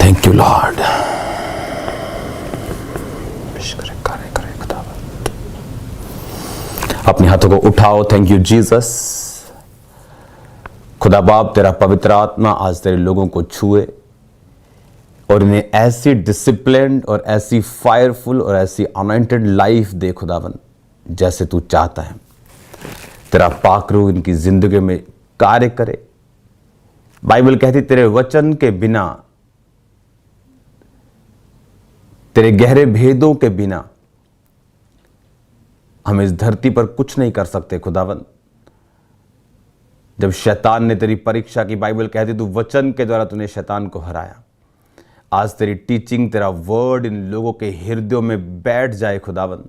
Thank you Lord. अपने हाथों को उठाओ। Thank you Jesus. खुदा बाप, तेरा पवित्र आत्मा आज तेरे लोगों को छुए और इन्हें ऐसी डिसिप्लिन्ड और ऐसी फायरफुल और ऐसी अनॉइंटेड लाइफ दे खुदावन, जैसे तू चाहता है। तेरा पाक रूह इनकी जिंदगी में कार्य करे। बाइबल कहती तेरे वचन के बिना, तेरे गहरे भेदों के बिना हम इस धरती पर कुछ नहीं कर सकते खुदावन। जब शैतान ने तेरी परीक्षा की, बाइबल कहती तू वचन के द्वारा तूने शैतान को हराया। आज तेरी टीचिंग, तेरा वर्ड इन लोगों के हृदयों में बैठ जाए खुदावन,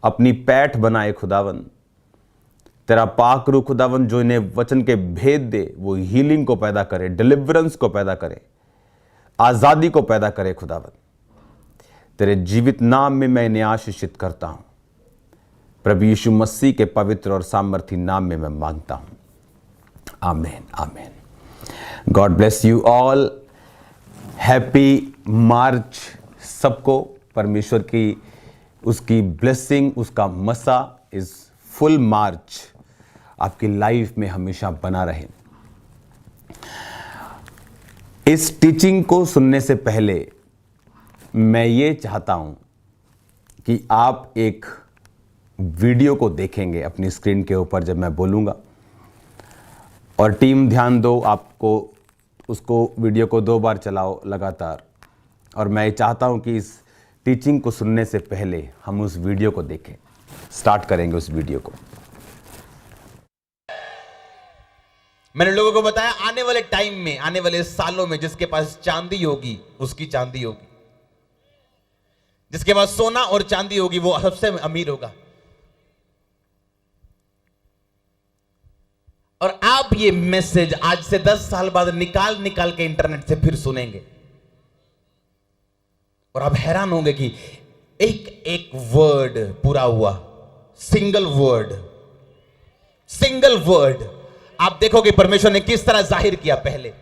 अपनी पैठ बनाए खुदावन। तेरा पाक रूह खुदावन जो इन्हें वचन के भेद दे, वो हीलिंग को पैदा करे, डिलीवरेंस को पैदा करे, आजादी को पैदा करे खुदावन। तेरे जीवित नाम में मैं इन्हें आशीषित करता हूं। प्रभु यीशु मसीह के पवित्र और सामर्थी नाम में मैं मांगता हूं। आमीन आमीन। God bless you all. Happy March सबको। परमेश्वर की उसकी ब्लेसिंग, उसका मसा इस फुल मार्च आपकी लाइफ में हमेशा बना रहे। इस टीचिंग को सुनने से पहले मैं ये चाहता हूं कि आप एक वीडियो को देखेंगे अपनी स्क्रीन के ऊपर जब मैं बोलूंगा, और टीम ध्यान दो, आपको उसको वीडियो को 2 बार चलाओ लगातार। और मैं चाहता हूं कि इस टीचिंग को सुनने से पहले हम उस वीडियो को देखें। स्टार्ट करेंगे उस वीडियो को। मैंने लोगों को बताया आने वाले टाइम में, आने वाले सालों में जिसके पास चांदी होगी उसकी चांदी होगी, जिसके पास सोना और चांदी होगी वो सबसे अमीर होगा। और आप ये मैसेज आज से 10 साल बाद निकाल निकाल के इंटरनेट से फिर सुनेंगे और आप हैरान होंगे कि एक एक वर्ड पूरा हुआ। सिंगल वर्ड आप देखोगे परमेश्वर ने किस तरह जाहिर किया। पहले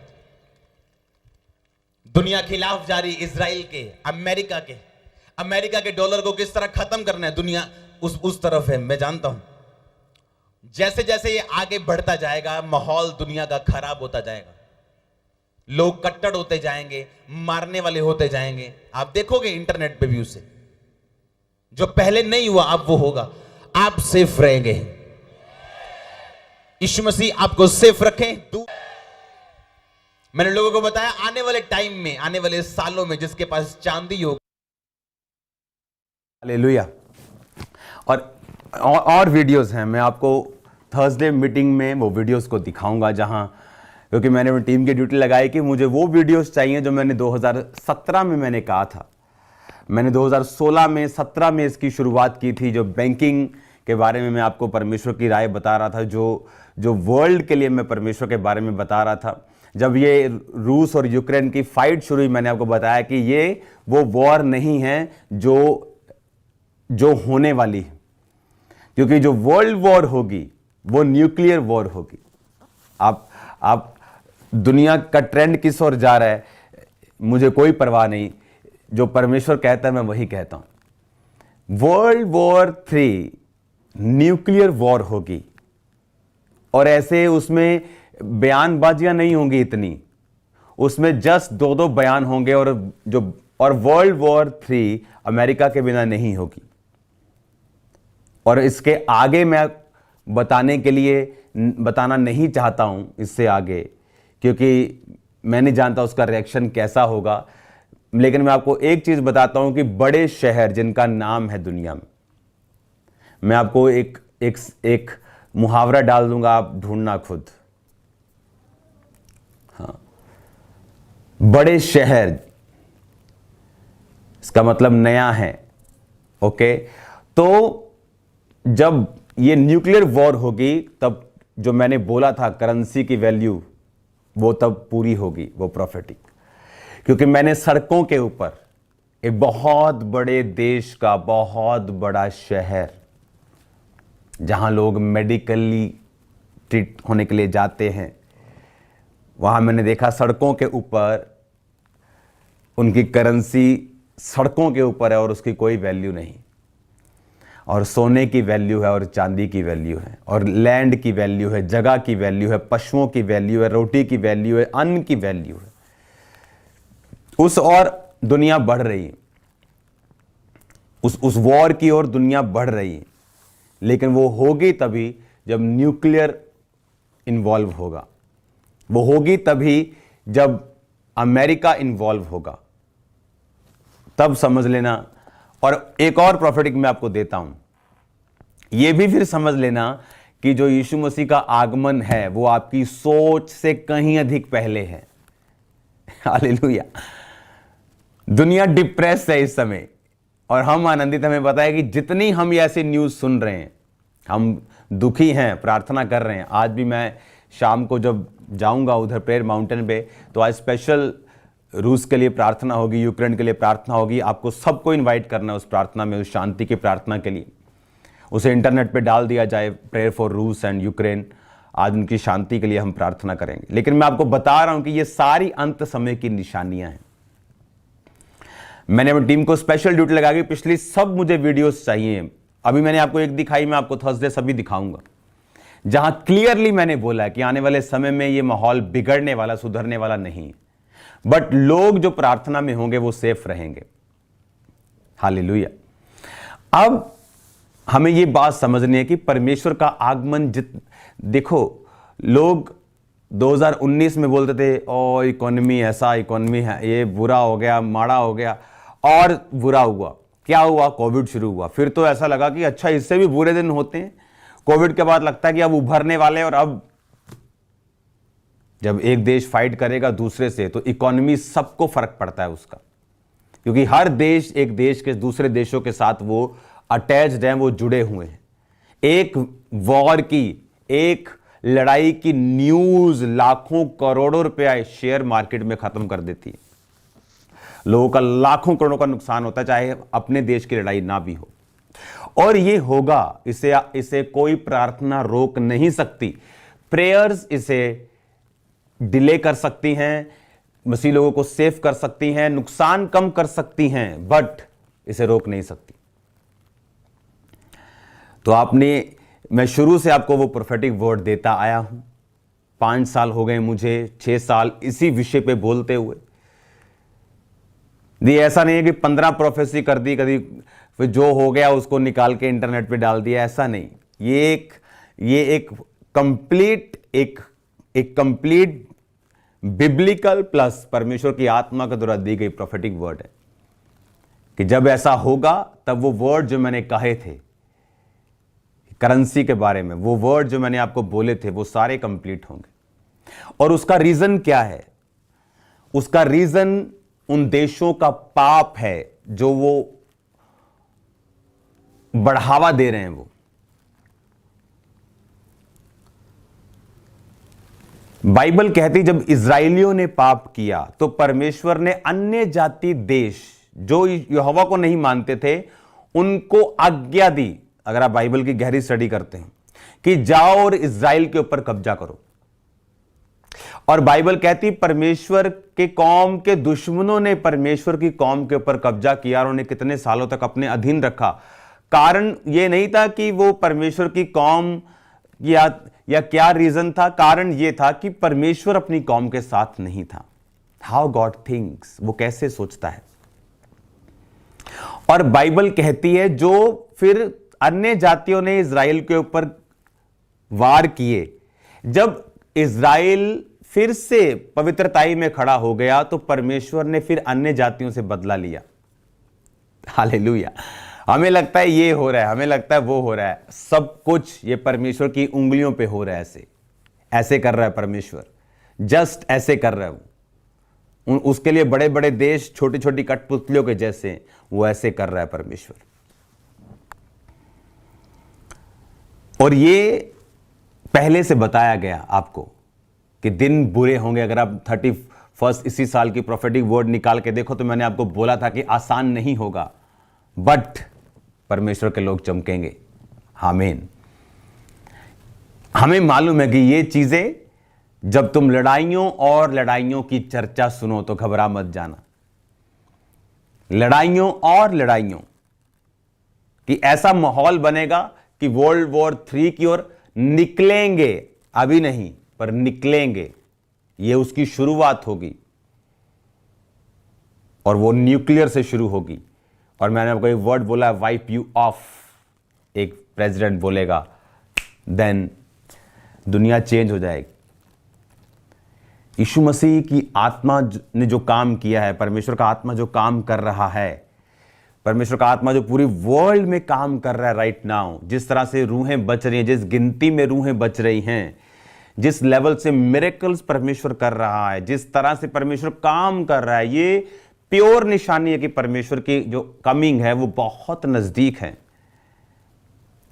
दुनिया खिलाफ जारी इजराइल के, अमेरिका के डॉलर को किस तरह खत्म करना है, दुनिया उस तरफ है। मैं जानता हूं जैसे जैसे ये आगे बढ़ता जाएगा माहौल दुनिया का खराब होता जाएगा, लोग कट्टर होते जाएंगे, मारने वाले होते जाएंगे। आप देखोगे इंटरनेट पे भी उसे जो पहले नहीं हुआ अब वो होगा। आप सेफ रहेंगे। यीशु मसीह आपको सेफ रखें। मैंने लोगों को बताया आने वाले टाइम में, आने वाले सालों में जिसके पास चांदी होगी। हालेलुया। और वीडियोस हैं, मैं आपको थर्सडे मीटिंग में वो वीडियोस को दिखाऊंगा, जहां क्योंकि मैंने अपनी टीम की ड्यूटी लगाई कि मुझे वो वीडियोस चाहिए जो मैंने 2017 में मैंने कहा था। मैंने 2016 में 17 में इसकी शुरुआत की थी, जो बैंकिंग के बारे में मैं आपको परमेश्वर की राय बता रहा था, जो वर्ल्ड के लिए मैं परमेश्वर के बारे में बता रहा था। जब ये रूस और यूक्रेन की फाइट शुरू हुई, मैंने आपको बताया कि ये वो वॉर नहीं है जो होने वाली है, क्योंकि जो वर्ल्ड वॉर होगी वो न्यूक्लियर वॉर होगी। आप दुनिया का ट्रेंड किस ओर जा रहा है मुझे कोई परवाह नहीं, जो परमेश्वर कहता है मैं वही कहता हूं। वर्ल्ड वॉर 3 न्यूक्लियर वॉर होगी, और ऐसे उसमें बयानबाजियां नहीं होंगी इतनी, उसमें जस्ट 2 बयान होंगे, और वर्ल्ड वॉर 3 अमेरिका के बिना नहीं होगी। और इसके आगे मैं बताना नहीं चाहता हूं इससे आगे, क्योंकि मैं नहीं जानता उसका रिएक्शन कैसा होगा। लेकिन मैं आपको एक चीज बताता हूं कि बड़े शहर जिनका नाम है दुनिया में, मैं आपको एक मुहावरा डाल दूंगा, आप ढूंढना खुद। हाँ, बड़े शहर, इसका मतलब नया है। ओके, तो जब ये न्यूक्लियर वॉर होगी तब जो मैंने बोला था करेंसी की वैल्यू, वो तब पूरी होगी, वो प्रोफेटिक। क्योंकि मैंने सड़कों के ऊपर एक बहुत बड़े देश का बहुत बड़ा शहर, जहां लोग मेडिकली ट्रीट होने के लिए जाते हैं, वहां मैंने देखा सड़कों के ऊपर उनकी करेंसी सड़कों के ऊपर है और उसकी कोई वैल्यू नहीं। और सोने की वैल्यू है और चांदी की वैल्यू है और लैंड की वैल्यू है, जगह की वैल्यू है, पशुओं की वैल्यू है, रोटी की वैल्यू है, अन्न की वैल्यू है। उस और दुनिया बढ़ रही है, उस वॉर की ओर दुनिया बढ़ रही है, लेकिन वो होगी तभी जब न्यूक्लियर इन्वॉल्व होगा। वो होगी तभी जब अमेरिका इन्वॉल्व होगा, तब समझ लेना। और एक और प्रोफेटिक मैं आपको देता हूं, यह भी फिर समझ लेना कि जो यीशु मसीह का आगमन है वो आपकी सोच से कहीं अधिक पहले है। हालेलुया। दुनिया डिप्रेस है इस समय और हम आनंदित। हमें पता है कि जितनी हम ये ऐसी न्यूज़ सुन रहे हैं, हम दुखी हैं, प्रार्थना कर रहे हैं। आज भी मैं शाम को जब जाऊंगा उधर प्रेयर माउंटेन पे, तो आज स्पेशल रूस के लिए प्रार्थना होगी, यूक्रेन के लिए प्रार्थना होगी। आपको सबको इनवाइट करना है उस प्रार्थना में, उस शांति की प्रार्थना के लिए। उसे इंटरनेट पे डाल दिया जाए, प्रेयर फॉर रूस एंड यूक्रेन। आज उनकी शांति के लिए हम प्रार्थना करेंगे। लेकिन मैं आपको बता रहा हूं कि ये सारी अंत समय की निशानियां हैं। मैंने अपनी टीम को स्पेशल ड्यूटी लगा के पिछली सब मुझे वीडियोस चाहिए। अभी मैंने आपको एक दिखाई, मैं आपको थर्सडे सभी दिखाऊंगा, जहां क्लियरली मैंने बोला कि आने वाले समय में ये माहौल बिगड़ने वाला, सुधरने वाला नहीं। बट लोग जो प्रार्थना में होंगे वो सेफ रहेंगे। हालेलुया। अब हमें ये बात समझनी है कि परमेश्वर का आगमन देखो, लोग 2019 में बोलते थे ओ इकोनॉमी ऐसा, इकोनॉमी है, ये बुरा हो गया, माड़ा हो गया, और बुरा हुआ। क्या हुआ? कोविड शुरू हुआ। फिर तो ऐसा लगा कि अच्छा इससे भी बुरे दिन होते हैं। कोविड के बाद लगता है कि अब उभरने वाले, और अब जब एक देश फाइट करेगा दूसरे से तो इकोनॉमी सबको फर्क पड़ता है उसका, क्योंकि हर देश एक देश के दूसरे देशों के साथ वो अटैच्ड हैं, वो जुड़े हुए हैं। एक वॉर की, एक लड़ाई की न्यूज लाखों करोड़ों रुपया शेयर मार्केट में खत्म कर देती है। लोगों का लाखों करोड़ों का नुकसान होता है, चाहे अपने देश की लड़ाई ना भी हो। और ये होगा, इसे कोई प्रार्थना रोक नहीं सकती। प्रेयर्स इसे डिले कर सकती हैं, मसीह लोगों को सेफ कर सकती हैं, नुकसान कम कर सकती हैं, बट इसे रोक नहीं सकती। तो मैं शुरू से आपको वो प्रोफेटिक वर्ड देता आया हूं। 5 साल हो गए मुझे, 6 साल इसी विषय पे बोलते हुए। ये ऐसा नहीं है कि 15 प्रोफेसी कर दी, कभी फिर जो हो गया उसको निकाल के इंटरनेट पे डाल दिया, ऐसा नहीं। ये एक कंप्लीट बिब्लिकल प्लस परमेश्वर की आत्मा के द्वारा दी गई प्रोफेटिक वर्ड है कि जब ऐसा होगा तब वो वर्ड जो मैंने कहे थे करेंसी के बारे में, वो वर्ड जो मैंने आपको बोले थे, वो सारे कंप्लीट होंगे। और उसका रीजन क्या है? उसका रीजन उन देशों का पाप है जो वो बढ़ावा दे रहे हैं। वो बाइबल कहती जब इजराइलियों ने पाप किया तो परमेश्वर ने अन्य जाति देश जो यहोवा को नहीं मानते थे उनको आज्ञा दी। अगर आप बाइबल की गहरी स्टडी करते हैं कि जाओ और इजराइल के ऊपर कब्जा करो। और बाइबल कहती परमेश्वर के कौम के दुश्मनों ने परमेश्वर की कौम के ऊपर कब्जा किया और उन्हें कितने सालों तक अपने अधीन रखा। कारण यह नहीं था कि वो परमेश्वर की कौम या क्या रीजन था? कारण यह था कि परमेश्वर अपनी कौम के साथ नहीं था। हाउ गॉड थिंक्स, वो कैसे सोचता है। और बाइबल कहती है जो फिर अन्य जातियों ने इजराइल के ऊपर वार किए, जब इजराइल फिर से पवित्रताई में खड़ा हो गया तो परमेश्वर ने फिर अन्य जातियों से बदला लिया। हालेलुया। हमें लगता है ये हो रहा है, हमें लगता है वो हो रहा है, सब कुछ ये परमेश्वर की उंगलियों पे हो रहा है। ऐसे कर रहा है परमेश्वर, जस्ट ऐसे कर रहा है वो। उसके लिए बड़े बड़े देश छोटी छोटी कठपुतलियों के जैसे, वो ऐसे कर रहा है परमेश्वर। और ये पहले से बताया गया आपको कि दिन बुरे होंगे। अगर आप 31 इसी साल की प्रोफेटिक वर्ड निकाल के देखो तो मैंने आपको बोला था कि आसान नहीं होगा, बट परमेश्वर के लोग चमकेंगे। आमीन। हमें मालूम है कि ये चीजें जब तुम लड़ाइयों की चर्चा सुनो तो घबरा मत जाना। लड़ाइयों और लड़ाइयों कि ऐसा माहौल बनेगा कि वर्ल्ड वॉर 3 की ओर निकलेंगे, अभी नहीं पर निकलेंगे। यह उसकी शुरुआत होगी और वो न्यूक्लियर से शुरू होगी। और मैंने आपको एक वर्ड बोला, वाइप यू ऑफ, एक प्रेसिडेंट बोलेगा, देन दुनिया चेंज हो जाएगी। यीशु मसीह की आत्मा ने जो काम किया है, परमेश्वर का आत्मा जो काम कर रहा है, परमेश्वर का आत्मा जो पूरी वर्ल्ड में काम कर रहा है राइट नाउ, जिस तरह से रूहें बच रही हैं, जिस गिनती में रूहें बच रही हैं, जिस लेवल से मिरेकल्स परमेश्वर कर रहा है, जिस तरह से परमेश्वर काम कर रहा है, ये प्योर निशानी है कि परमेश्वर की जो कमिंग है वो बहुत नजदीक है।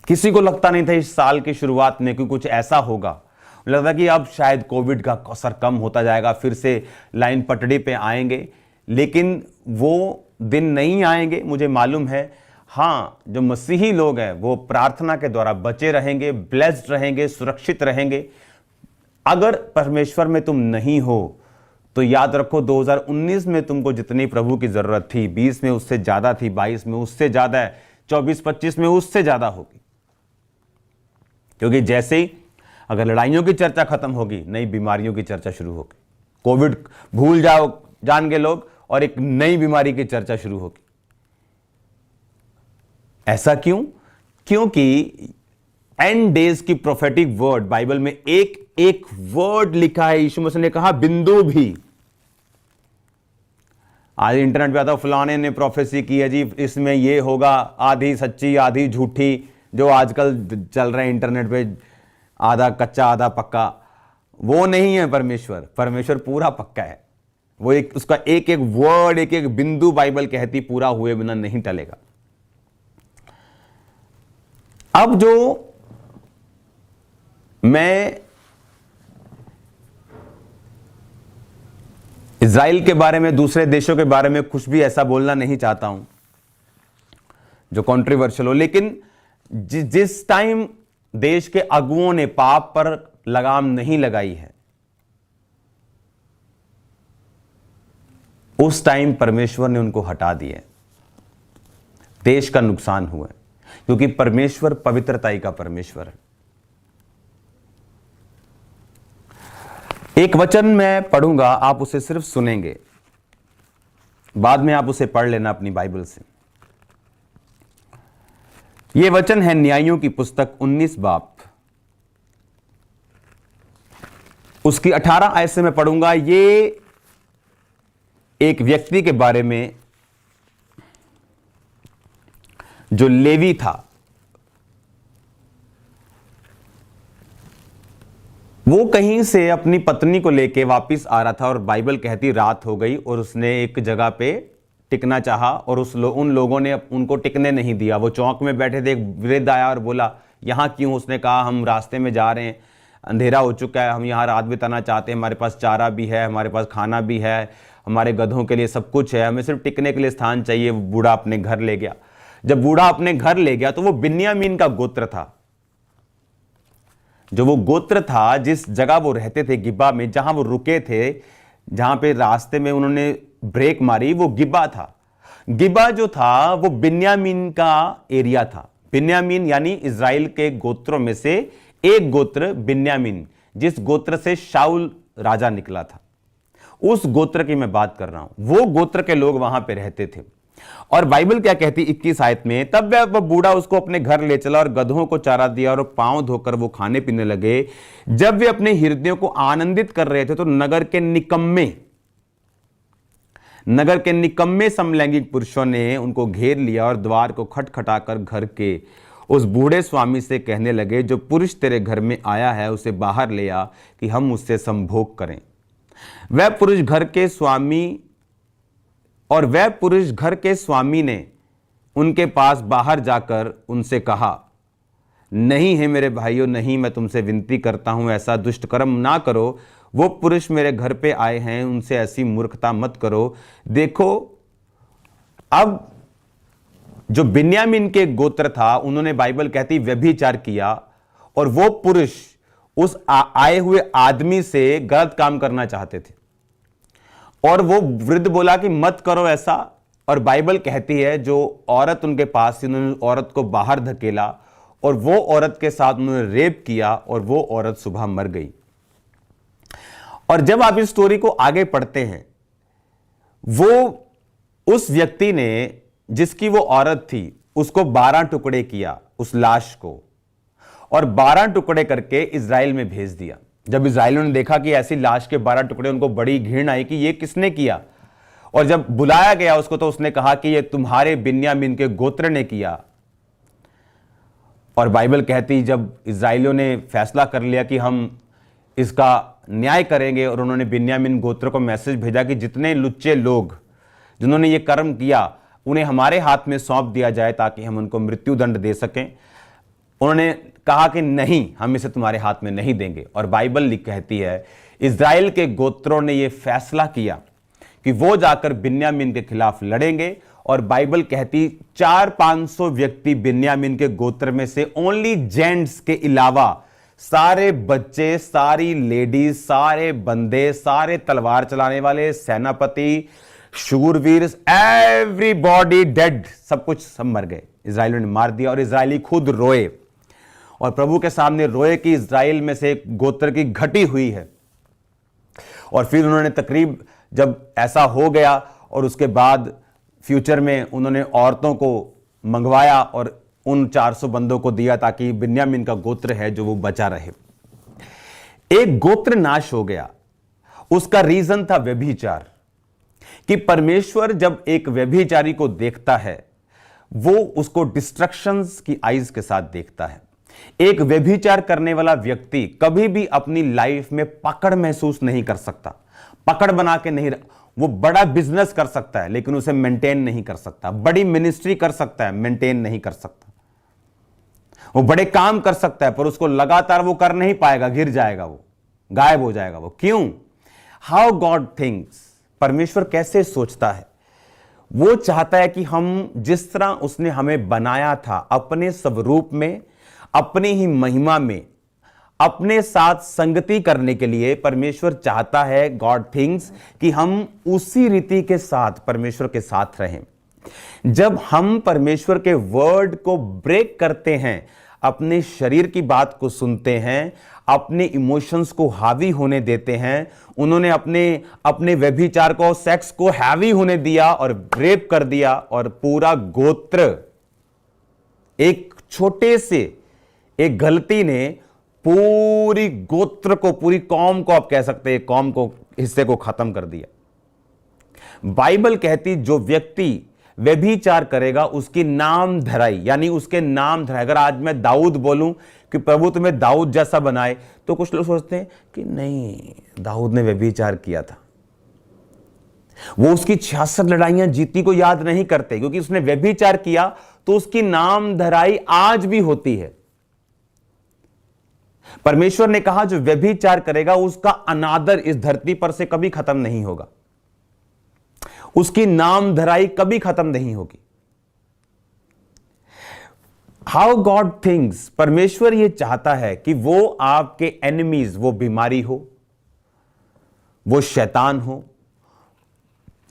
किसी को लगता नहीं था इस साल की शुरुआत में कि कुछ ऐसा होगा। लगता कि अब शायद कोविड का असर कम होता जाएगा, फिर से लाइन पटड़ी पे आएंगे, लेकिन वो दिन नहीं आएंगे, मुझे मालूम है। हाँ, जो मसीही लोग हैं वो प्रार्थना के द्वारा बचे रहेंगे, ब्लेस्ड रहेंगे, सुरक्षित रहेंगे। अगर परमेश्वर में तुम नहीं हो तो याद रखो 2019 में तुमको जितनी प्रभु की जरूरत थी, 20 में उससे ज्यादा थी, 22 में उससे ज्यादा है, 24-25 में उससे ज्यादा होगी। क्योंकि जैसे ही अगर लड़ाइयों की चर्चा खत्म होगी, नई बीमारियों की चर्चा शुरू होगी। कोविड भूल जाओ जान के लोग, और एक नई बीमारी की चर्चा शुरू होगी। ऐसा क्यों? क्योंकि एंड डेज की प्रोफेटिक वर्ड बाइबल में एक एक वर्ड लिखा है। यीशु मसीह ने कहा बिंदु भी। आज इंटरनेट पे आता, फलाने ने प्रोफेसी की है जी, इसमें ये होगा, आधी सच्ची आधी झूठी, जो आजकल चल रहे हैं इंटरनेट पे, आधा कच्चा आधा पक्का। वो नहीं है परमेश्वर। परमेश्वर पूरा पक्का है। वो एक उसका एक एक वर्ड, एक एक बिंदु बाइबल कहती पूरा हुए बिना नहीं टलेगा। अब जो मैं इज़राइल के बारे में, दूसरे देशों के बारे में कुछ भी ऐसा बोलना नहीं चाहता हूं जो कंट्रोवर्शियल हो, लेकिन जिस टाइम देश के अगुओं ने पाप पर लगाम नहीं लगाई है, उस टाइम परमेश्वर ने उनको हटा दिया। देश का नुकसान हुआ, क्योंकि परमेश्वर पवित्रताई का परमेश्वर है। एक वचन मैं पढ़ूंगा, आप उसे सिर्फ सुनेंगे, बाद में आप उसे पढ़ लेना अपनी बाइबल से। यह वचन है न्यायों की पुस्तक 19 बाब, उसकी 18 आयत से मैं पढ़ूंगा। ये एक व्यक्ति के बारे में जो लेवी था, वो कहीं से अपनी पत्नी को लेके वापस आ रहा था, और बाइबल कहती रात हो गई और उसने एक जगह पे टिकना चाहा, और उन लोगों ने उनको टिकने नहीं दिया। वो चौक में बैठे थे, एक वृद्ध आया और बोला यहाँ क्यों? उसने कहा हम रास्ते में जा रहे हैं, अंधेरा हो चुका है, हम यहाँ रात बिताना चाहते हैं, हमारे पास चारा भी है, हमारे पास खाना भी है, हमारे गधों के लिए सब कुछ है, हमें सिर्फ टिकने के लिए स्थान चाहिए। वो बूढ़ा अपने घर ले गया। जब बूढ़ा अपने घर ले गया तो वो बिन्यामीन का गोत्र था। जो वो गोत्र था, जिस जगह वो रहते थे गिबा में, जहां वो रुके थे, जहां पे रास्ते में उन्होंने ब्रेक मारी, वो गिबा था। गिबा जो था वो बिन्यामीन का एरिया था। बिन्यामीन यानी इज़राइल के गोत्रों में से एक गोत्र बिन्यामीन, जिस गोत्र से शाऊल राजा निकला था, उस गोत्र की मैं बात कर रहा हूं। वो गोत्र के लोग वहां पे रहते थे। और बाइबल क्या कहती 21 आयत में, तब वह बूढ़ा उसको अपने घर ले चला और गधों को चारा दिया और पांव धोकर वो खाने पीने लगे। जब वे अपने हृदयों को आनंदित कर रहे थे तो नगर के निकम्मे समलैंगिक पुरुषों ने उनको घेर लिया और द्वार को खटखटाकर घर के उस बूढ़े स्वामी से कहने लगे, जो पुरुष तेरे घर में आया है उसे बाहर ले आ कि हम उससे संभोग करें। वह पुरुष घर के स्वामी ने उनके पास बाहर जाकर उनसे कहा, नहीं है मेरे भाइयों, नहीं, मैं तुमसे विनती करता हूं ऐसा दुष्ट कर्म ना करो। वो पुरुष मेरे घर पे आए हैं, उनसे ऐसी मूर्खता मत करो। देखो, अब जो बिन्यामीन के गोत्र था, उन्होंने बाइबल कहती व्यभिचार किया, और वो पुरुष उस आए हुए आदमी से गलत काम करना चाहते थे। और वो वृद्ध बोला कि मत करो ऐसा, और बाइबल कहती है जो औरत उनके पास थी, उन्होंने औरत को बाहर धकेला और वो औरत के साथ उन्होंने रेप किया और वो औरत सुबह मर गई। और जब आप इस स्टोरी को आगे पढ़ते हैं, वो उस व्यक्ति ने जिसकी वो औरत थी उसको 12 टुकड़े किया उस लाश को, और 12 टुकड़े करके इजराइल में भेज दिया। जब इजराइलियों ने देखा कि ऐसी लाश के 12 टुकड़े, उनको बड़ी घृणा आई कि ये किसने किया। और जब बुलाया गया उसको तो उसने कहा कि ये तुम्हारे बिन्यामीन के गोत्र ने किया। और बाइबल कहती जब इजराइलियों ने फैसला कर लिया कि हम इसका न्याय करेंगे, और उन्होंने बिन्यामीन गोत्र को मैसेज भेजा कि जितने लुच्चे लोग जिन्होंने ये कर्म किया उन्हें हमारे हाथ में सौंप दिया जाए ताकि हम उनको मृत्यु दंड दे सकें। उन्होंने कहा कि नहीं, हम इसे तुम्हारे हाथ में नहीं देंगे। और बाइबल कहती है इजराइल के गोत्रों ने यह फैसला किया कि वो जाकर बिन्यामीन के खिलाफ लड़ेंगे। और बाइबल कहती 400-500 व्यक्ति बिन्यामीन के गोत्र में से, ओनली जेंट्स के अलावा सारे बच्चे, सारी लेडीज, सारे बंदे, सारे तलवार चलाने वाले, सेनापति, शूरवीर, एवरीबॉडी डेड, सब मर गए। इजराइलियों ने मार दिया और इजरायली खुद रोए और प्रभु के सामने रोए कि इजराइल में से एक गोत्र की घटी हुई है। और फिर उन्होंने तकरीब जब ऐसा हो गया और उसके बाद फ्यूचर में उन्होंने औरतों को मंगवाया और उन 400 बंदों को दिया ताकि बिन्यामीन का गोत्र है जो वो बचा रहे। एक गोत्र नाश हो गया, उसका रीजन था व्यभिचार। कि परमेश्वर जब एक व्यभिचारी को देखता है वो उसको डिस्ट्रक्शंस की आईज के साथ देखता है। एक व्यभिचार करने वाला व्यक्ति कभी भी अपनी लाइफ में पकड़ महसूस नहीं कर सकता, पकड़ बना के नहीं। वो बड़ा बिजनेस कर सकता है लेकिन उसे मेंटेन नहीं कर सकता, बड़ी मिनिस्ट्री कर सकता है, मेंटेन नहीं कर सकता। वो बड़े काम कर सकता है पर उसको लगातार वो कर नहीं पाएगा, गिर जाएगा, वो गायब हो जाएगा। वो क्यों? हाउ गॉड थिंक्स, परमेश्वर कैसे सोचता है। वो चाहता है कि हम जिस तरह उसने हमें बनाया था, अपने स्वरूप में, अपनी ही महिमा में, अपने साथ संगति करने के लिए परमेश्वर चाहता है, गॉड थिंक्स, कि हम उसी रीति के साथ परमेश्वर के साथ रहें। जब हम परमेश्वर के वर्ड को ब्रेक करते हैं, अपने शरीर की बात को सुनते हैं, अपने इमोशंस को हावी होने देते हैं, उन्होंने अपने व्यभिचार को, सेक्स को हैवी होने दिया और रेप कर दिया, और पूरा गोत्र, एक छोटे से एक गलती ने पूरी गोत्र को, पूरी कौम को, आप कह सकते हैं कौम को, हिस्से को खत्म कर दिया। बाइबल कहती जो व्यक्ति व्यभिचार करेगा उसकी नाम धराई, यानी उसके नाम धराई। अगर आज मैं दाऊद बोलूं कि प्रभु तुम्हें दाऊद जैसा बनाए, तो कुछ लोग सोचते हैं कि नहीं, दाऊद ने व्यभिचार किया था। वो उसकी 66 लड़ाइयां जीतनी को याद नहीं करते, क्योंकि उसने व्यभिचार किया तो उसकी नाम धराई आज भी होती है। परमेश्वर ने कहा जो व्यभिचार करेगा उसका अनादर इस धरती पर से कभी खत्म नहीं होगा, उसकी नाम धराई कभी खत्म नहीं होगी। हाउ गॉड थिंक्स, परमेश्वर यह चाहता है कि वो आपके एनिमीज, वो बीमारी हो, वो शैतान हो,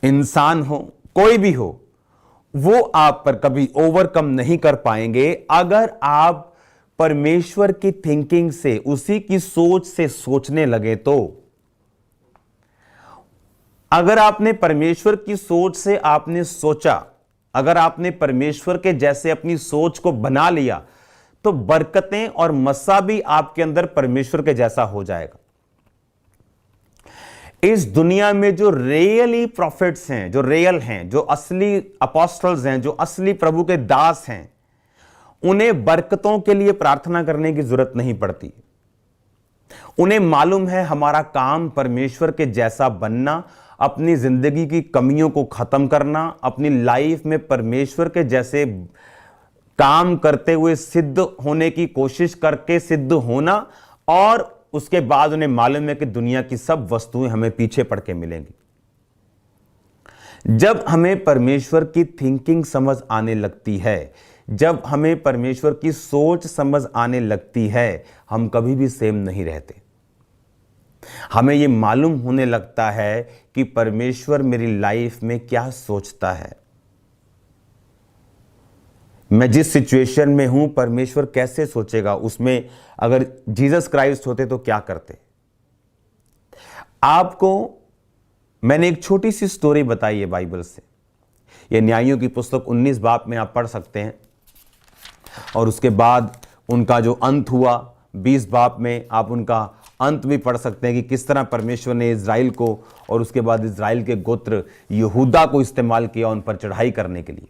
इंसान हो, कोई भी हो, वो आप पर कभी ओवरकम नहीं कर पाएंगे अगर आप परमेश्वर की थिंकिंग से, उसी की सोच से सोचने लगे। तो अगर आपने परमेश्वर की सोच से आपने सोचा, अगर आपने परमेश्वर के जैसे अपनी सोच को बना लिया, तो बरकतें और मस्सा भी आपके अंदर परमेश्वर के जैसा हो जाएगा। इस दुनिया में जो रियली प्रॉफिट्स हैं, जो रियल हैं, जो असली अपोस्टल्स हैं, जो असली प्रभु के दास हैं, उन्हें बरकतों के लिए प्रार्थना करने की जरूरत नहीं पड़ती। उन्हें मालूम है हमारा काम परमेश्वर के जैसा बनना, अपनी जिंदगी की कमियों को खत्म करना, अपनी लाइफ में परमेश्वर के जैसे काम करते हुए सिद्ध होने की कोशिश करके सिद्ध होना, और उसके बाद उन्हें मालूम है कि दुनिया की सब वस्तुएं हमें पीछे पड़ के मिलेंगी। जब हमें परमेश्वर की थिंकिंग समझ आने लगती है, जब हमें परमेश्वर की सोच समझ आने लगती है, हम कभी भी सेम नहीं रहते। हमें यह मालूम होने लगता है कि परमेश्वर मेरी लाइफ में क्या सोचता है, मैं जिस सिचुएशन में हूं परमेश्वर कैसे सोचेगा, उसमें अगर जीसस क्राइस्ट होते तो क्या करते। आपको मैंने एक छोटी सी स्टोरी बताई है बाइबल से। यह न्यायियों की पुस्तक 19 बाब में आप पढ़ सकते हैं, और उसके बाद उनका जो अंत हुआ 20 बाब में आप उनका अंत भी पढ़ सकते हैं कि किस तरह परमेश्वर ने इज़राइल को और उसके बाद इज़राइल के गोत्र यहूदा को इस्तेमाल किया उन पर चढ़ाई करने के लिए।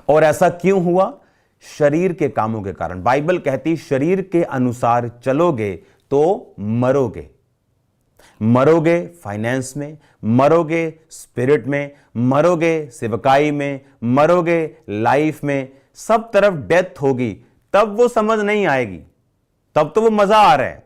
और ऐसा क्यों हुआ? शरीर के कामों के कारण। बाइबल कहती शरीर के अनुसार चलोगे तो मरोगे। मरोगे फाइनेंस में, मरोगे स्पिरिट में, मरोगे सेवकाई में, मरोगे लाइफ में, सब तरफ डेथ होगी। तब वो समझ नहीं आएगी, तब तो वो मजा आ रहा है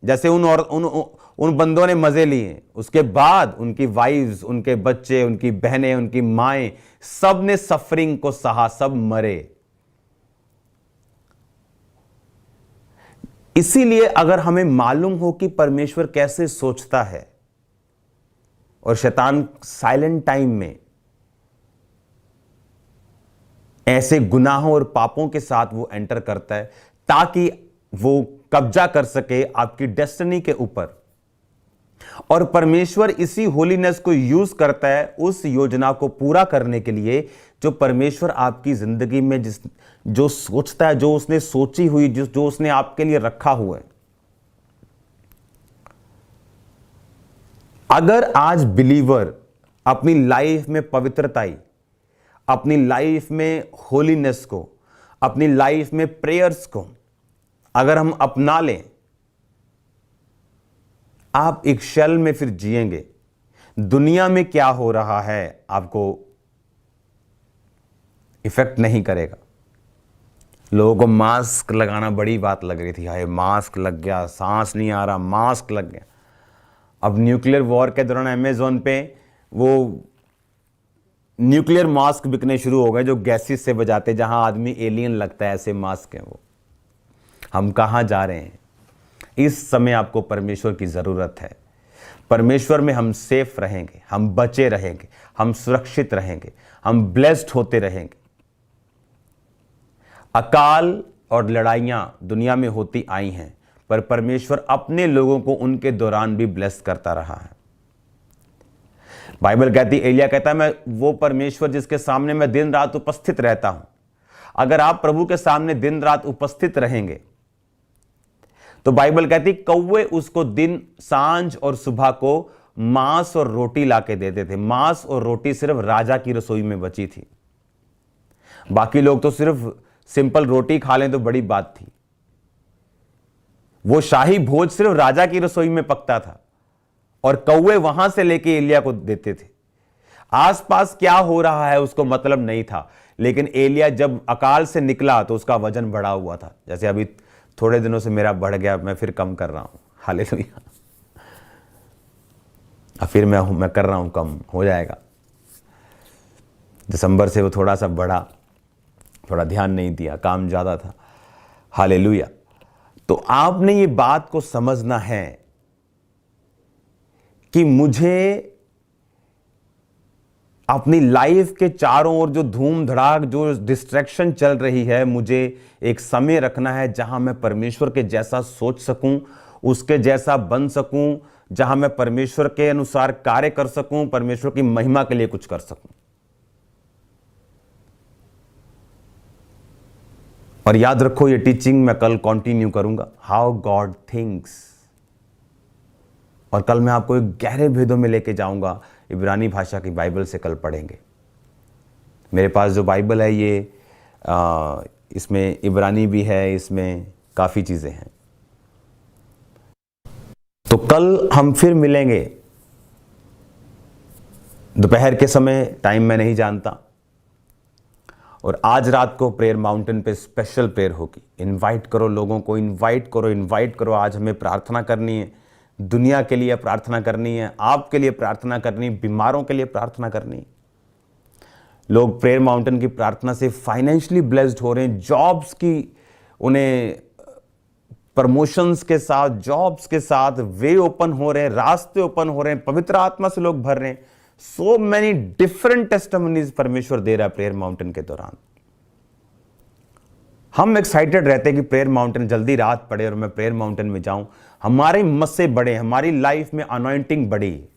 जैसे उन बंदों ने मजे लिए। उसके बाद उनकी वाइफ्स, उनके बच्चे, उनकी बहनें, उनकी माएं, सब ने सफरिंग को सहा, सब मरे। इसीलिए अगर हमें मालूम हो कि परमेश्वर कैसे सोचता है और शैतान साइलेंट टाइम में ऐसे गुनाहों और पापों के साथ वो एंटर करता है ताकि वो कब्जा कर सके आपकी डेस्टिनी के ऊपर, और परमेश्वर इसी होलीनेस को यूज करता है उस योजना को पूरा करने के लिए जो परमेश्वर आपकी जिंदगी में जो सोचता है, जो उसने सोची हुई, जो उसने आपके लिए रखा हुआ है। अगर आज बिलीवर अपनी लाइफ में पवित्रताई, अपनी लाइफ में होलीनेस को, अपनी लाइफ में प्रेयर्स को अगर हम अपना लें, आप एक शैल में फिर जिएंगे। दुनिया में क्या हो रहा है आपको इफेक्ट नहीं करेगा। लोगों को मास्क लगाना बड़ी बात लग रही थी, हाय मास्क लग गया, सांस नहीं आ रहा, मास्क लग गया। अब न्यूक्लियर वॉर के दौरान अमेज़न पे वो न्यूक्लियर मास्क बिकने शुरू हो गए जो गैसेस से बजाते, जहां आदमी एलियन लगता है, ऐसे मास्क हैं वो। हम कहां जा रहे हैं? इस समय आपको परमेश्वर की जरूरत है। परमेश्वर में हम सेफ रहेंगे, हम बचे रहेंगे, हम सुरक्षित रहेंगे, हम ब्लेस्ड होते रहेंगे। अकाल और लड़ाइयां दुनिया में होती आई हैं, पर परमेश्वर अपने लोगों को उनके दौरान भी ब्लेस करता रहा है। बाइबल कहती, एलिया कहता है, मैं वो परमेश्वर जिसके सामने मैं दिन रात उपस्थित रहता हूं। अगर आप प्रभु के सामने दिन रात उपस्थित रहेंगे तो बाइबल कहती कौवे उसको दिन, सांझ और सुबह को मांस और रोटी लाके देते थे। मांस और रोटी सिर्फ राजा की रसोई में बची थी। बाकी लोग तो सिर्फ सिंपल रोटी खा लें तो बड़ी बात थी। वो शाही भोज सिर्फ राजा की रसोई में पकता था और कौवे वहां से लेके एलिया को देते थे। आसपास क्या हो रहा है उसको मतलब नहीं था, लेकिन एलिया जब अकाल से निकला तो उसका वजन बढ़ा हुआ था। जैसे अभी थोड़े दिनों से मेरा बढ़ गया, मैं फिर कम कर रहा हूं। हालेलुया। अब फिर मैं कर रहा हूं, कम हो जाएगा। दिसंबर से वो थोड़ा सा बढ़ा, थोड़ा ध्यान नहीं दिया, काम ज्यादा था। हालेलुया। तो आपने ये बात को समझना है कि मुझे अपनी लाइफ के चारों ओर जो धूम धड़ाक, जो डिस्ट्रैक्शन चल रही है, मुझे एक समय रखना है जहां मैं परमेश्वर के जैसा सोच सकूं, उसके जैसा बन सकूं, जहां मैं परमेश्वर के अनुसार कार्य कर सकूं, परमेश्वर की महिमा के लिए कुछ कर सकूं। और याद रखो, ये टीचिंग मैं कल कंटिन्यू करूंगा, हाउ गॉड थिंक्स। और कल मैं आपको एक गहरे भेदों में लेके जाऊंगा। इब्रानी भाषा की बाइबल से कल पढ़ेंगे। मेरे पास जो बाइबल है ये इसमें इब्रानी भी है, इसमें काफ़ी चीज़ें हैं। तो कल हम फिर मिलेंगे दोपहर के समय, टाइम मैं नहीं जानता। और आज रात को प्रेयर माउंटेन पे स्पेशल प्रेयर होगी। इनवाइट करो लोगों को, इनवाइट करो। आज हमें प्रार्थना करनी है, दुनिया के लिए प्रार्थना करनी है, आपके लिए प्रार्थना करनी, बीमारों के लिए प्रार्थना करनी। लोग प्रेयर माउंटेन की प्रार्थना से फाइनेंशियली ब्लेस्ड हो रहे हैं, जॉब्स की, उन्हें प्रमोशंस के साथ, जॉब्स के साथ वे ओपन हो रहे हैं, रास्ते ओपन हो रहे हैं, पवित्र आत्मा से लोग भर रहे हैं। सो मैनी डिफरेंट टेस्टिमनीज परमेश्वर दे रहा है प्रेयर माउंटेन के दौरान। हम एक्साइटेड रहते हैं कि प्रेयर माउंटेन जल्दी रात पड़े और मैं प्रेयर माउंटेन में जाऊं, हमारे मस्से बढ़े, हमारी लाइफ में अनॉइंटिंग बढ़ी।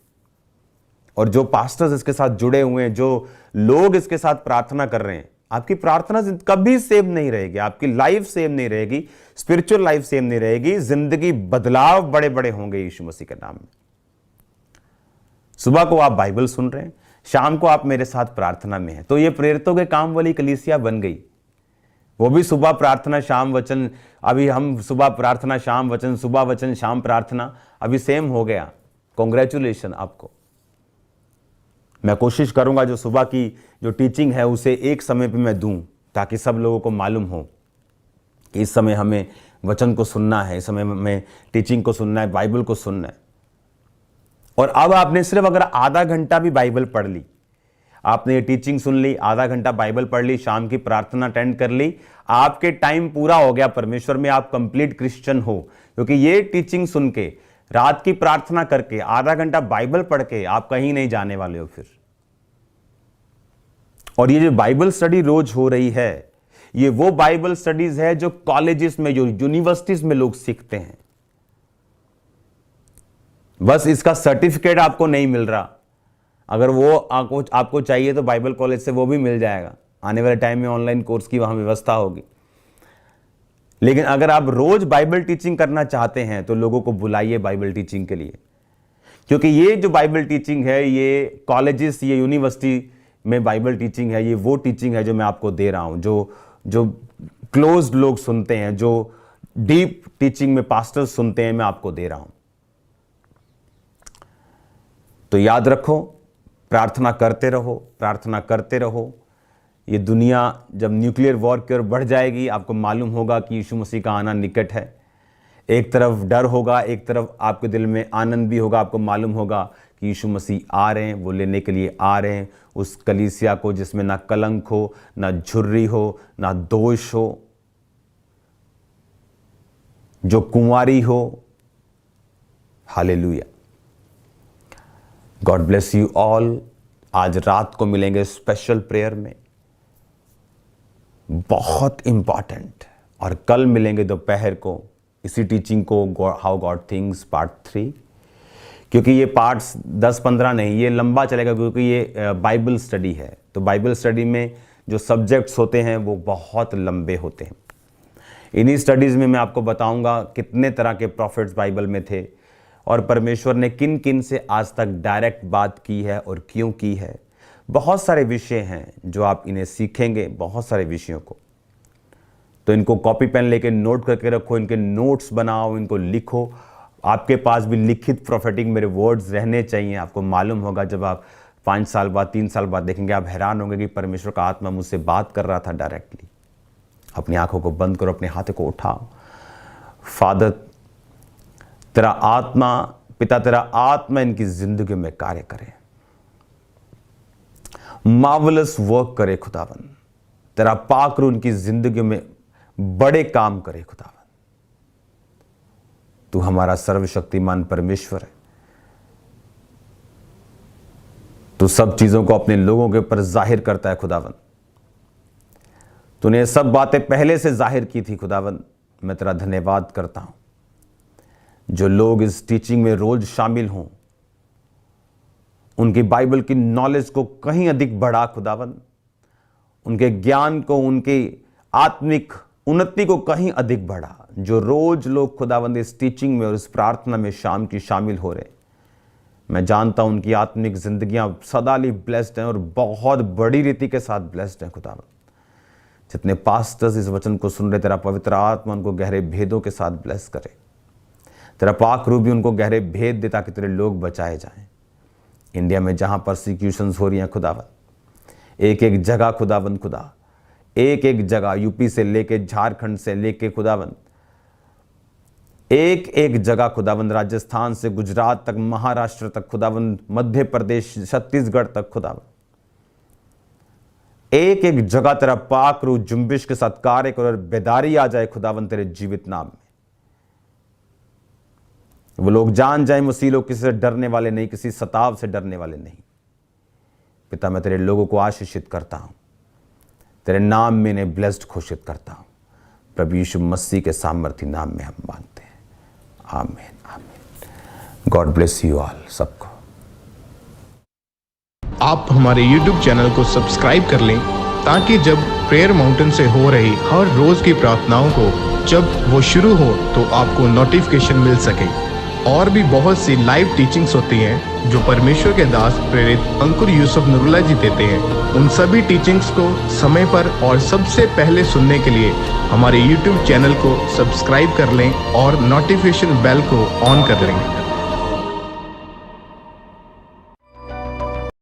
और जो पास्टर्स इसके साथ जुड़े हुए हैं, जो लोग इसके साथ प्रार्थना कर रहे हैं, आपकी प्रार्थना कभी सेम नहीं रहेगी, आपकी लाइफ सेम नहीं रहेगी, स्पिरिचुअल लाइफ सेम नहीं रहेगी, जिंदगी बदलाव बड़े बड़े होंगे यीशु मसीह के नाम में। सुबह को आप बाइबल सुन रहे हैं, शाम को आप मेरे साथ प्रार्थना में हैं, तो ये प्रेरितों के काम वाली कलीसिया बन गई। वो भी सुबह प्रार्थना शाम वचन, अभी हम सुबह प्रार्थना शाम वचन, सुबह वचन शाम प्रार्थना, अभी सेम हो गया। कॉन्ग्रेचुलेशन आपको। मैं कोशिश करूंगा जो सुबह की जो टीचिंग है उसे एक समय पे मैं दूं, ताकि सब लोगों को मालूम हो कि इस समय हमें वचन को सुनना है, इस समय हमें टीचिंग को सुनना है, बाइबल को सुनना है। और अब आपने सिर्फ अगर आधा घंटा भी बाइबल पढ़ ली, आपने ये टीचिंग सुन ली, आधा घंटा बाइबल पढ़ ली, शाम की प्रार्थना अटेंड कर ली, आपके टाइम पूरा हो गया परमेश्वर में, आप कंप्लीट क्रिश्चियन हो। क्योंकि ये टीचिंग सुन के, रात की प्रार्थना करके, आधा घंटा बाइबल पढ़ के आप कहीं नहीं जाने वाले हो फिर। और ये जो बाइबल स्टडी रोज हो रही है, ये वो बाइबल स्टडीज है जो कॉलेजेस में, जो यूनिवर्सिटीज में लोग सीखते हैं। बस इसका सर्टिफिकेट आपको नहीं मिल रहा, अगर वो आपको चाहिए तो बाइबल कॉलेज से वो भी मिल जाएगा। आने वाले टाइम में ऑनलाइन कोर्स की वहां व्यवस्था होगी। लेकिन अगर आप रोज बाइबल टीचिंग करना चाहते हैं तो लोगों को बुलाइए बाइबल टीचिंग के लिए, क्योंकि ये जो बाइबल टीचिंग है, ये कॉलेजेस, ये यूनिवर्सिटी में बाइबल टीचिंग है, ये वो टीचिंग है जो मैं आपको दे रहा हूं, जो क्लोज्ड लोग सुनते हैं, जो डीप टीचिंग में पास्टर्स सुनते हैं, मैं आपको दे रहा हूं। तो याद रखो, प्रार्थना करते रहो, प्रार्थना करते रहो। ये दुनिया जब न्यूक्लियर वॉर की ओर बढ़ जाएगी, आपको मालूम होगा कि यीशु मसीह का आना निकट है। एक तरफ डर होगा, एक तरफ आपके दिल में आनंद भी होगा। आपको मालूम होगा कि यीशु मसीह आ रहे हैं, वो लेने के लिए आ रहे हैं उस कलीसिया को जिसमें ना कलंक हो, ना झुर्री हो, ना दोष हो, जो कुंवारी हो। Hallelujah. God bless you all. आज रात को मिलेंगे स्पेशल प्रेयर में, बहुत इंपॉर्टेंट, और कल मिलेंगे दोपहर को इसी टीचिंग को, हाउ गॉड थिंक्स पार्ट 3। क्योंकि ये पार्ट्स 10-15 नहीं, ये लंबा चलेगा, क्योंकि ये बाइबल स्टडी है। तो बाइबल स्टडी में जो सब्जेक्ट्स होते हैं वो बहुत लंबे होते हैं। इन्हीं स्टडीज़ में मैं आपको बताऊंगा कितने तरह के प्रॉफिट्स बाइबल में थे, और परमेश्वर ने किन किन से आज तक डायरेक्ट बात की है और क्यों की है। बहुत सारे विषय हैं जो आप इन्हें सीखेंगे, बहुत सारे विषयों को। तो इनको कॉपी पेन लेके नोट करके रखो, इनके नोट्स बनाओ, इनको लिखो। आपके पास भी लिखित प्रोफेटिक मेरे वर्ड्स रहने चाहिए। आपको मालूम होगा जब आप 5 साल बाद, 3 साल बाद देखेंगे, आप हैरान होंगे कि परमेश्वर का आत्मा मुझसे बात कर रहा था डायरेक्टली। अपनी आंखों को बंद करो, अपने हाथों को उठाओ। फादर, तेरा आत्मा, पिता तेरा आत्मा इनकी जिंदगी में कार्य करे, मार्वलस वर्क करे खुदावन। तेरा पाक रूह उनकी जिंदगी में बड़े काम करे खुदावन। तू हमारा सर्वशक्तिमान परमेश्वर है। तू सब चीजों को अपने लोगों के ऊपर जाहिर करता है खुदावन। तूने सब बातें पहले से जाहिर की थी खुदावन। मैं तेरा धन्यवाद करता हूं। जो लोग इस टीचिंग में रोज शामिल हों, उनकी बाइबल की नॉलेज को कहीं अधिक बढ़ा खुदावन। उनके ज्ञान को, उनकी आत्मिक उन्नति को कहीं अधिक बढ़ा। जो रोज लोग खुदावंद इस टीचिंग में और इस प्रार्थना में शाम की शामिल हो रहे, मैं जानता हूं उनकी आत्मिक जिंदगियां सदाली ब्लेस्ड हैं और बहुत बड़ी रीति के साथ ब्लेस्ड हैं खुदावंद। जितने पास्टर्स इस वचन को सुन रहे, तेरा पवित्र आत्मा उनको गहरे भेदों के साथ ब्लेस करे। तेरा पाक रूह भी उनको गहरे भेद दे ताकि तेरे लोग बचाए जाएं। इंडिया में जहां परसिक्यूशंस हो रही हैं खुदावन, एक एक जगह खुदावन, खुदा एक एक जगह, यूपी से लेके झारखंड से लेके खुदावन, एक एक जगह खुदावन, राजस्थान से गुजरात तक, महाराष्ट्र तक खुदावन, मध्य प्रदेश, छत्तीसगढ़ तक खुदावन, एक एक जगह तेरा पाक रूह जुम्बिश के साथ कार्य कर और बेदारी आ जाए खुदावन तेरे जीवित नाम में। वो लोग जान जाए मसीह लोग किसी से डरने वाले नहीं, किसी सताव से डरने वाले नहीं। पिता, मैं तेरे लोगों को आशीषित करता हूं, तेरे नाम में इन्हें ब्लेस्ड घोषित करता हूं। प्रभु यीशु मसीह के सामर्थी नाम में हम मांगते हैं, आमीन आमीन। गॉड ब्लेस यू ऑल सबको। आप हमारे YouTube चैनल को सब्सक्राइब कर लें ताकि जब प्रेयर माउंटेन से हो रही हर रोज की प्रार्थनाओं को जब वो शुरू हो तो आपको नोटिफिकेशन मिल सके। और भी बहुत सी लाइव टीचिंग्स होती हैं जो परमेश्वर के दास प्रेरित अंकुर यूसुफ नरूला जी देते हैं। उन सभी टीचिंग्स को समय पर और सबसे पहले सुनने के लिए हमारे YouTube चैनल को सब्सक्राइब कर लें और नोटिफिकेशन बेल को ऑन कर लें।